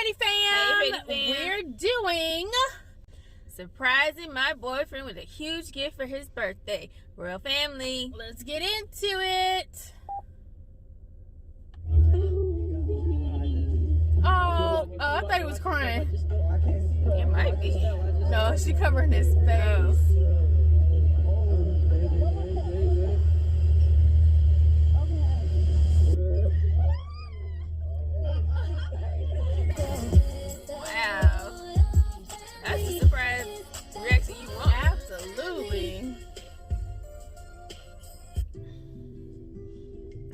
Pretty Fam. Hey, Pretty Fam. We're doing surprising my boyfriend with a huge gift for his birthday. Royal family. Let's get into it. Oh, I thought he was crying. It might be. No, she covering his face. Wow. That's a surprise reaction you want. Absolutely.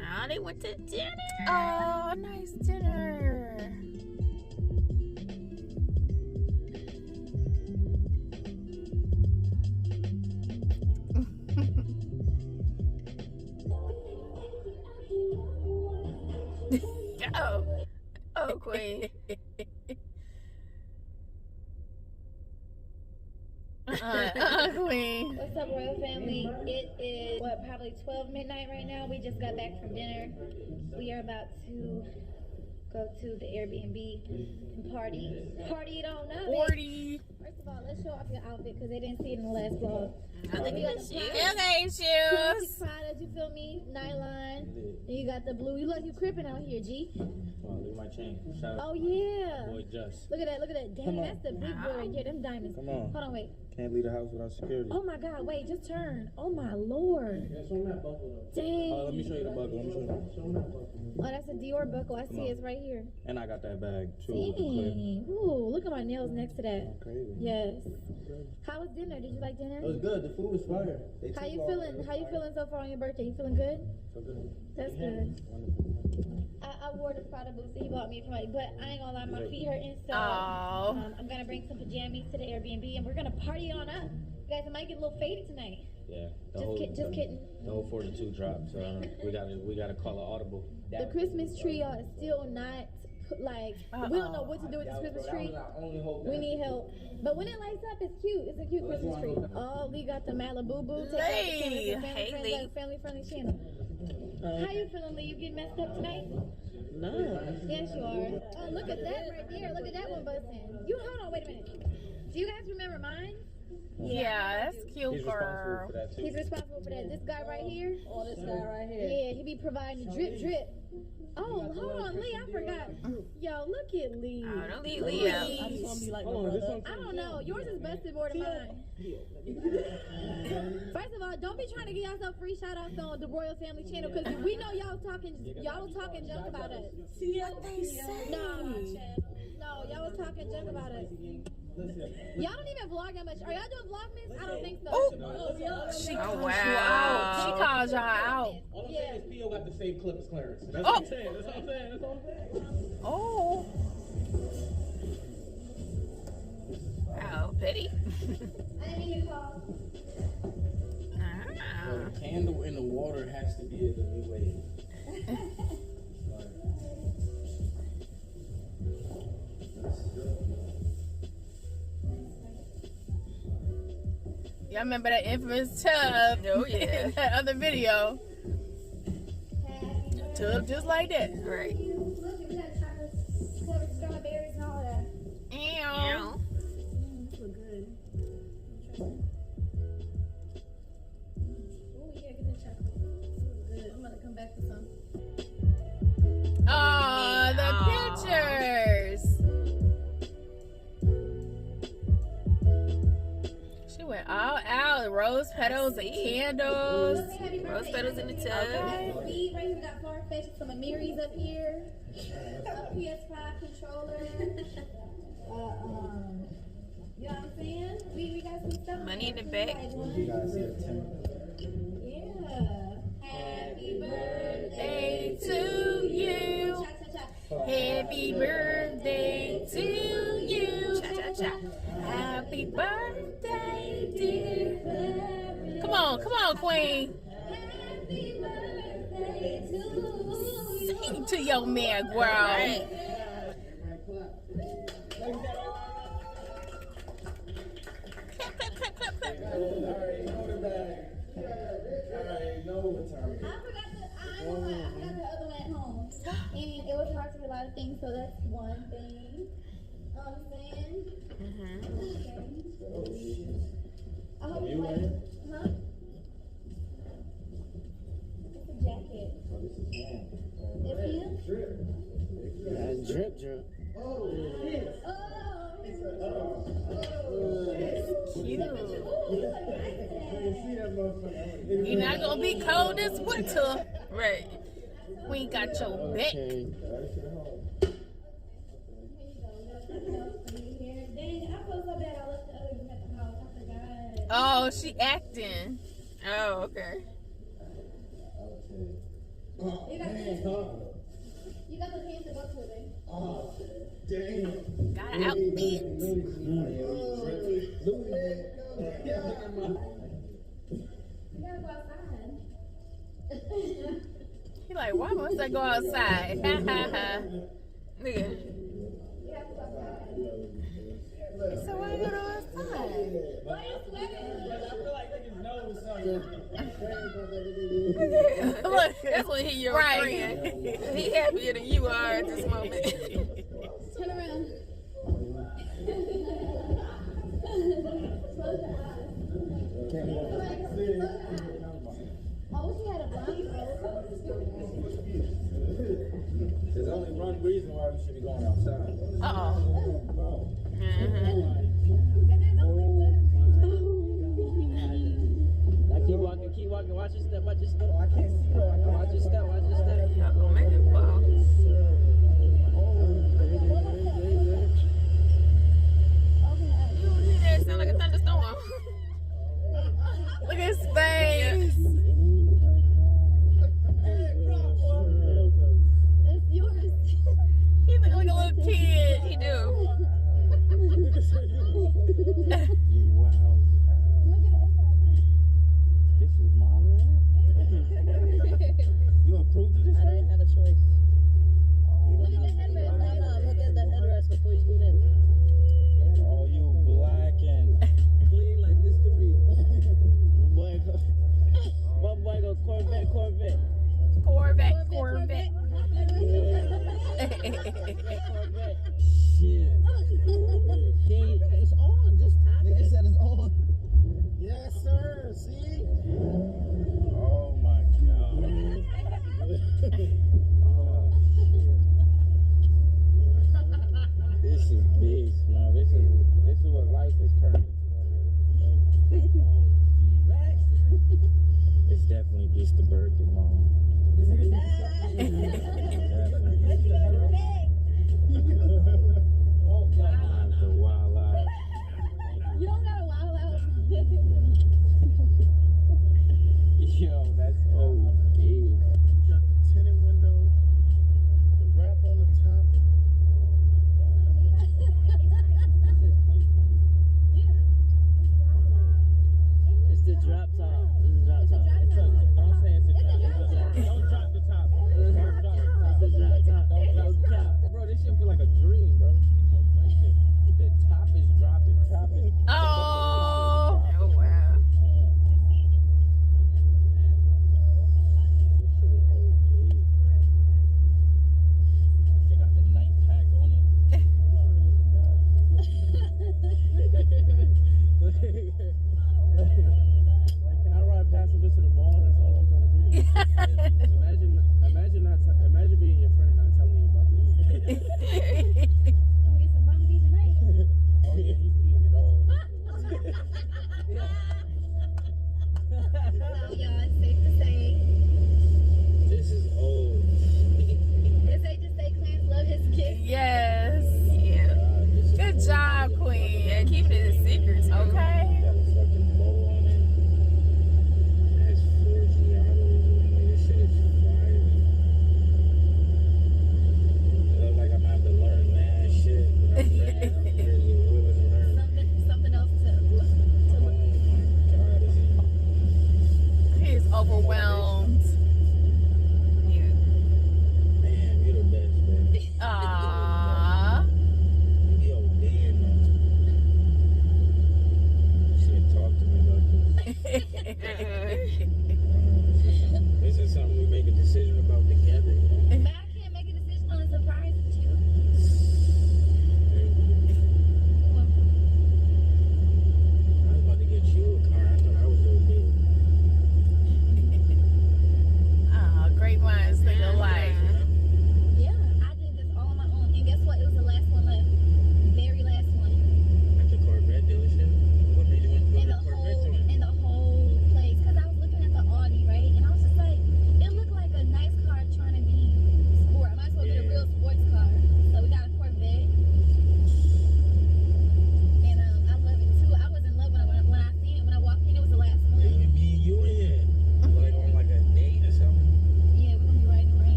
Oh, they went to dinner. Oh, nice dinner. Oh, Queen. Queen. What's up, Royal Family? It is, probably 12 midnight right now. We just got back from dinner. We are about to go to the Airbnb and party. Party it on up. 40. First of all, let's show off your outfit because they didn't see it in the last vlog. I think You got it's the you. Okay, Classic shoes. product, you feel me? Nylon. And you got the blue. You look, you crippin' out here, G. Oh, look at my chain. Shout out Oh, yeah. boy Just. Look at that, look at that. Dang, Come on. that's the big boy right here. Them diamonds. Come on. Hold on, wait. Can't leave the house without security. Oh, my God. Wait, just turn. Oh, my Lord. Yeah, show me that buckle though. Dang. Let me show you the buckle. Let me show you that. Show me that buckle. Oh, that's a Dior buckle. I see on. it's right here. And I got that bag too. with the clip. Dang. Ooh, look at my nails next to that. Crazy. Yes. How was dinner? Did you like dinner? It was good. The food was fire. They How took you all- feeling? How you feeling so far on your birthday? You feeling good? So good. That's Yeah. good. Wonderful. I wore the Prada boots that he bought me from like, but I ain't gonna lie, my feet hurting. So Oh. I'm gonna bring some pajamas to the Airbnb and we're gonna party on up. You guys, it might get a little faded tonight. Yeah. Just kidding. The whole 42 dropped. So we gotta call an audible. The Christmas tree is still not like we don't know what to do with this Christmas tree. We need help. But when it lights up, it's cute. It's a cute Christmas tree. Oh, Lee got the Malibu boo. Lee. Hey, Lee. Family friendly channel. How you feeling, Lee? You getting messed up tonight? No. Yes, you are. Oh, look at that right there. Look at that one busting. You hold on, wait a minute. Do you guys remember mine? Yeah, that's cute, He's responsible girl. for that too. He's responsible for that. This guy right here. Oh, this guy right here. Yeah, he be providing the drip drip. Oh, hold on, Lee. I forgot. Yo, look at Lee. Oh, don't leave Lee out. I just want to be like my Hold on, this brother. one. I don't know. Yours is busted more than mine. First of all, don't be trying to get yourself free shout outs on the Royal Family channel because we know y'all talking junk about us. What they say? No, y'all was talking junk about us. Y'all don't even vlog that much. Are y'all doing vlogmas? I don't think so. She Oh, calls wow. you out. She calls y'all out. All I'm saying is P.O. got the same clip as Clarence. That's Oh. what I'm saying. That's what I'm saying. That's what I'm saying. Oh. Wow, petty. I didn't mean to call. Ah. The candle in the water has to be the new way. Y'all remember that infamous tub? Oh, yeah. In that other video. Tub just like that. Right. Look, we got chocolate covered strawberries and all that. Ew. This look good. Oh yeah, get the chocolate. This look good. I'm gonna come back for some. Oh, the Aw. pictures. She went all out. Rose petals and candles. Look, happy birthday. Rose petals in the tub. Okay. Right here we got Farfetch, some Amiris up here. A PS5 controller. You know what I'm saying? We got some stuff. Money in the back. You guys see the Tim? Yeah. Happy birthday. Birthday to you. Cha-cha-cha. Happy birthday to you. Cha-cha-cha. Happy birthday, dear. Come on, Queen. Happy birthday to you. Sing to your man, girl. Right. Clap, clap, clap, clap, clap. I already know the bag. I already know what time it is. I forgot the other one at home. And it was hard to get a lot of things, so that's one thing. I'm saying. Oh shit. I hope You you wearing it? Huh? It's a jacket. Oh, this is Thang. It's you? Drip. That's drip. Oh, shit. Oh, Cute. You see that motherfucker? You're not gonna be cold this winter. Right. We ain't got your back. Okay. dang, I feel so bad. I left the other room at the house. I forgot. Oh, she acting. Oh, okay. You got the pants to go to it. Oh, damn. Got an outfit. You gotta go outside. He like, why must I go outside? Ha ha ha. Nigga. You have to go outside. So why you go outside? Why are you sweating? I feel like niggas know something. Look, That's when he your right. friend. He happier than you are at this moment. Turn around. Close your eyes. I wish you had a blindfold. There's only one reason why we should be going outside. Uh-oh. Now keep walking. Watch your step. Oh, I can't see though. Watch your step. Y'all gonna make him fall. You that sound like a thunderstorm. Look at his face. It's yours. He look like a little kid. He do.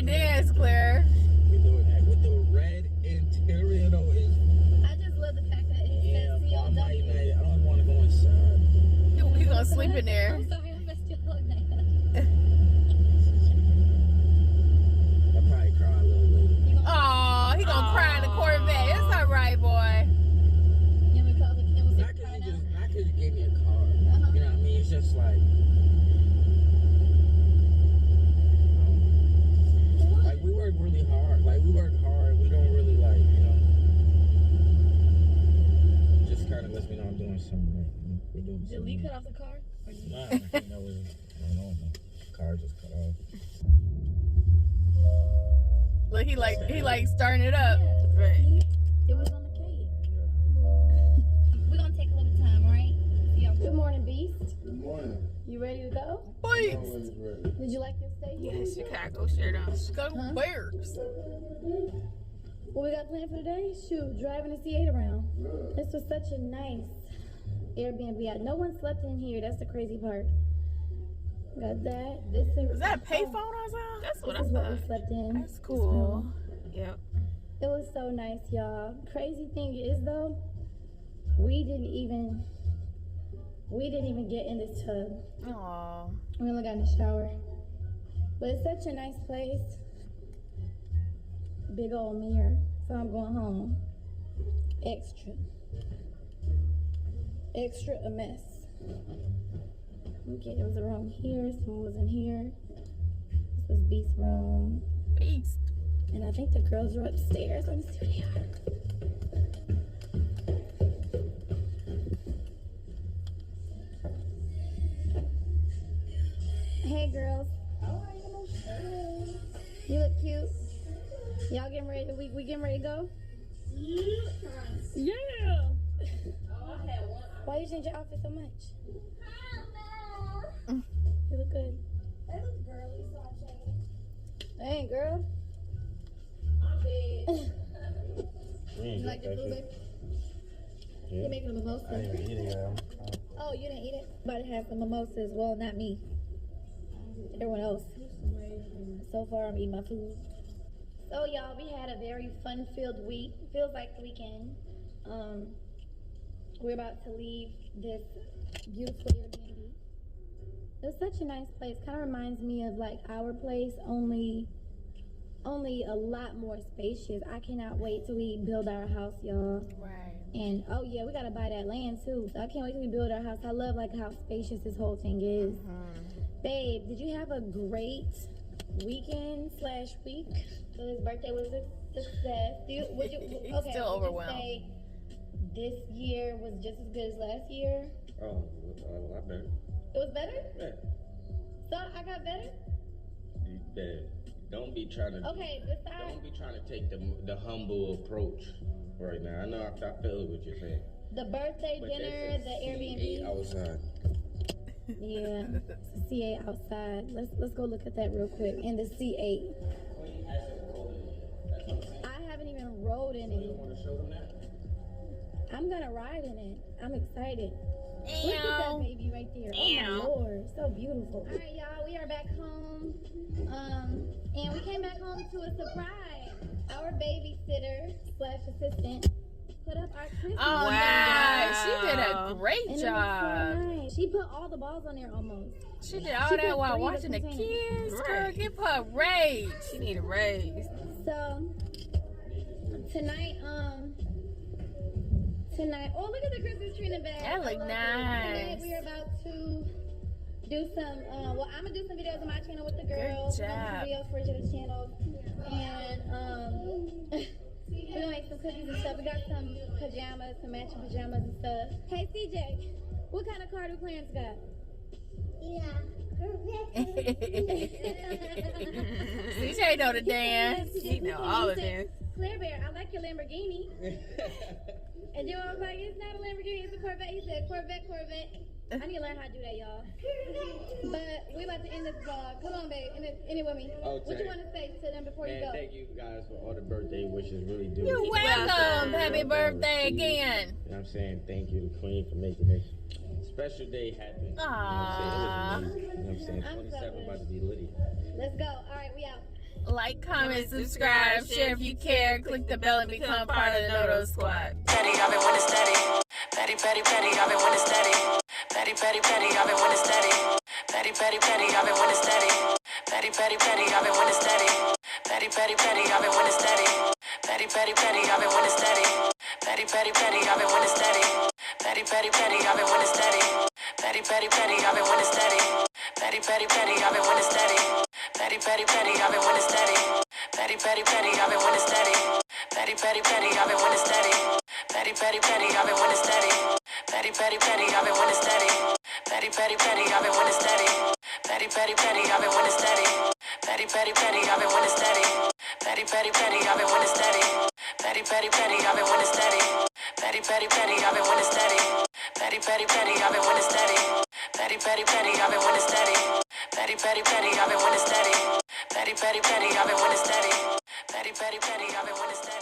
that dance, Claire. We doing that with the red interior though. Is I just love the fact that it says I CLW. don't want to go inside. You gonna sleep in there? I'm sorry, I messed you up night. I'll probably cry a little later. Oh, he gonna cry in the Corvette. It's all right, boy. You want me to call the camera? Not because you gave me a car. You know what I mean? It's just like we work really hard. Like we work hard. We don't really like, you know. Just kind of lets me know I'm doing something right. We're doing something. Did Lee cut off the car? Nah, I think that was going on. The car just cut off. Look, he like starting it up. Yeah. Right. It was on the cake. We're gonna take a little time, right? Yeah. Good morning, Beast. Good morning. You ready to go? Boys. Always ready. Did you like your steak? Yeah, Chicago shirt on. Chicago Huh? Bears. What we got planned for today? Shoot, driving the C8 around. Good. This was such a nice Airbnb. No one slept in here. That's the crazy part. Got that. This Is that a payphone or something? That's what I This is what we thought. slept in. That's cool. Yep. It was so nice, y'all. Crazy thing is though, we didn't even get in this tub. Aw. We only got in the shower. But it's such a nice place. Big old mirror. So I'm going home. Extra a mess. Okay, there was a room here. Someone was in here. This was Beast's room. Beast. And I think the girls are upstairs. Let me see where they are. Hey girls. You look cute. Y'all getting ready? We getting ready to go? Yeah. Why you change your outfit so much? You look good. That looks girly, so I changed. Hey, girl. You like the food, babe? Yeah. You're making a mimosa. I didn't even eat it, y'all. Oh, you didn't eat it? But it has some mimosas. Well, not me. Everyone else. So far, I'm eating my food. So, y'all, we had a very fun-filled week. Feels like the weekend. We're about to leave this beautiful Airbnb. It was such a nice place. Kind of reminds me of like our place, only a lot more spacious. I cannot wait till we build our house, y'all. Right. And oh yeah, we gotta buy that land too. So I can't wait till we build our house. I love like how spacious this whole thing is. Babe, did you have a great weekend/week? So his birthday was a success. He's still would you overwhelmed. say this year was just as good as last year? Oh, a lot better. It was better? Yeah. So I got better? You better. Don't be trying to. Okay, besides. Don't be trying to take the humble approach right now. I know I feel what you're saying. The birthday dinner, the Airbnb. Outside. Yeah, C8 outside. Let's go look at that real quick. In the C8. I haven't even rode in it. You want to show them that? I'm gonna ride in it. I'm excited. Look at that baby right there. Oh my lord, so beautiful. All right, y'all, we are back home. And we came back home to a surprise. Our babysitter/assistant put up our Christmas. Oh, wow. She did a great And it was job. so nice. She put all the balls on there almost. She did all She that put while 3 watching the different kids. things. Girl, give her a raise. She need a raise. So tonight, oh look at the Christmas tree in the back. That look I love it. nice. Tonight we are about to do some, well, I'm gonna do some videos on my channel with the girls. Good We're gonna do job. videos for each other's channels. And, we're gonna make some cookies and stuff. We got some pajamas, some matching pajamas and stuff. Hey, CJ, what kind of car do Clarence got? CJ know the dance. He know all of this. ClareBARE, I like your Lamborghini. And you know, I was like, it's not a Lamborghini, it's a Corvette. He said, Corvette. I need to learn how to do that, y'all. But we about to end this vlog. Come on, babe. End it with me. Oh, What you want to say to them before you Man, go? thank you guys for all the birthday wishes. Really do. You're welcome. Happy birthday again. You know what I'm saying? Thank you, the Queen, for making this special day happen. Aww. You know what I'm saying? It was amazing. You know what I'm saying? I'm 27 so about to be litty. Let's go. All right, we out. Like, comment, subscribe, share if you care, click the bell and become part of the Noto Squad. Petty, I've been winning steady. Petty, petty, petty, I've been winning steady. Petty, petty, petty, I've been winning steady. Petty, petty, petty, I've been winning steady. Petty, petty, petty, I've been winning steady. Petty, petty, petty, I've been winning steady. Petty, petty, petty, I've been winning steady. Petty, petty, petty, I've been winning steady. Petty, petty, petty, I've been winning steady. Petty, petty, petty, I've been winning steady. Petty, petty, petty, I've been winning steady. Petty, petty, petty, I've been winning steady. Petty, petty, petty, I've been winning steady. Petty, petty, petty, I've been winning steady. Petty, petty, petty, I've been winning steady. Petty, petty, petty, I've been winning steady. Petty, petty, petty, I've been winning steady. Petty, petty, petty, I've been winning steady. Petty, petty, petty, I've been winning steady. Petty, petty, petty, I've been winning steady. Petty, petty, petty, I've been winning steady. Petty, petty, petty, I've been winning steady. Petty, petty, petty, I've been winning steady. Petty, petty, petty, I've been winning steady. Petty, petty, petty, I've been winning steady. Petty, petty, petty, I've been winning steady. Petty, petty, petty, I've been winning steady.